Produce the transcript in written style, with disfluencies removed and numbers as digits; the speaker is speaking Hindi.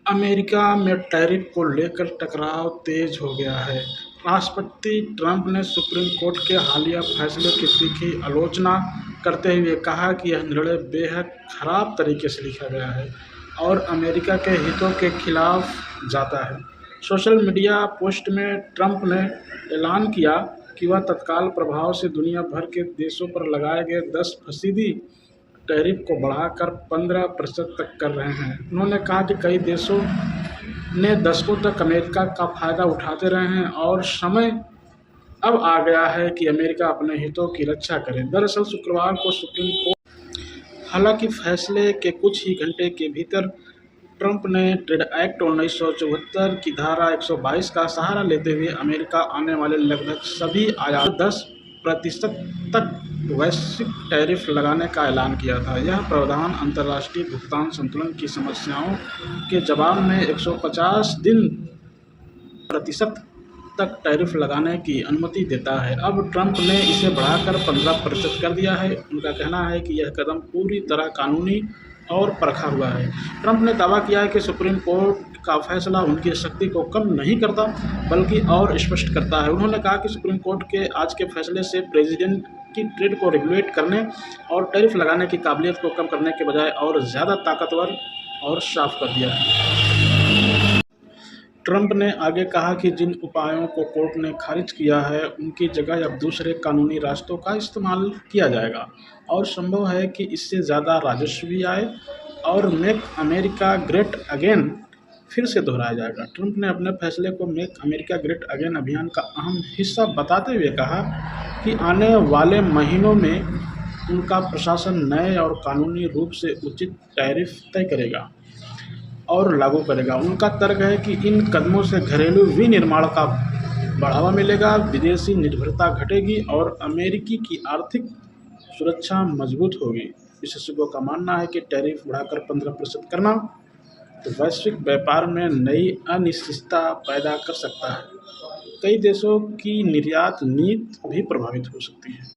अमेरिका में टैरिफ को लेकर टकराव तेज हो गया है। राष्ट्रपति ट्रंप ने सुप्रीम कोर्ट के हालिया फैसले की तीखी आलोचना करते हुए कहा कि यह निर्णय बेहद खराब तरीके से लिखा गया है और अमेरिका के हितों के खिलाफ जाता है। सोशल मीडिया पोस्ट में ट्रंप ने ऐलान किया कि वह तत्काल प्रभाव से दुनिया भर के देशों पर लगाए गए 10% टैरिफ को बढ़ाकर 15% तक कर रहे हैं। उन्होंने कहा कि कई देशों ने दशकों तक अमेरिका का फ़ायदा उठाते रहे हैं और समय अब आ गया है कि अमेरिका अपने हितों की रक्षा करे। दरअसल शुक्रवार को सुप्रीम कोर्ट हालांकि फैसले के कुछ ही घंटे के भीतर ट्रंप ने ट्रेड एक्ट 1974 की धारा 122 का सहारा लेते हुए अमेरिका आने वाले लगभग सभी आयात 10% तक वैश्विक टैरिफ लगाने का ऐलान किया था। यह प्रावधान अंतर्राष्ट्रीय भुगतान संतुलन की समस्याओं के जवाब में 150 दिन प्रतिशत तक टैरिफ लगाने की अनुमति देता है। अब ट्रंप ने इसे बढ़ाकर 15% कर दिया है। उनका कहना है कि यह कदम पूरी तरह कानूनी और परखा हुआ है। ट्रंप ने दावा किया है कि सुप्रीम कोर्ट का फैसला उनकी शक्ति को कम नहीं करता बल्कि और स्पष्ट करता है। उन्होंने कहा कि सुप्रीम कोर्ट के आज के फैसले से प्रेसिडेंट की ट्रेड को रेगुलेट करने और टैरिफ लगाने की काबिलियत को कम करने के बजाय और ज़्यादा ताकतवर और साफ कर दिया है। ट्रंप ने आगे कहा कि जिन उपायों को कोर्ट ने खारिज किया है उनकी जगह अब दूसरे कानूनी रास्तों का इस्तेमाल किया जाएगा और संभव है कि इससे ज़्यादा राजस्व भी आए और मेक अमेरिका ग्रेट अगेन फिर से दोहराया जाएगा। ट्रंप ने अपने फैसले को मेक अमेरिका ग्रेट अगेन अभियान का अहम हिस्सा बताते हुए कहा कि आने वाले महीनों में उनका प्रशासन नए और कानूनी रूप से उचित टैरिफ तय करेगा और लागू करेगा। उनका तर्क है कि इन कदमों से घरेलू विनिर्माण का बढ़ावा मिलेगा, विदेशी निर्भरता घटेगी और अमेरिकी की आर्थिक सुरक्षा मजबूत होगी। विशेषज्ञों का मानना है कि टैरिफ बढ़ाकर 15% करना तो वैश्विक व्यापार में नई अनिश्चितता पैदा कर सकता है। कई देशों की निर्यात नीति भी प्रभावित हो सकती है।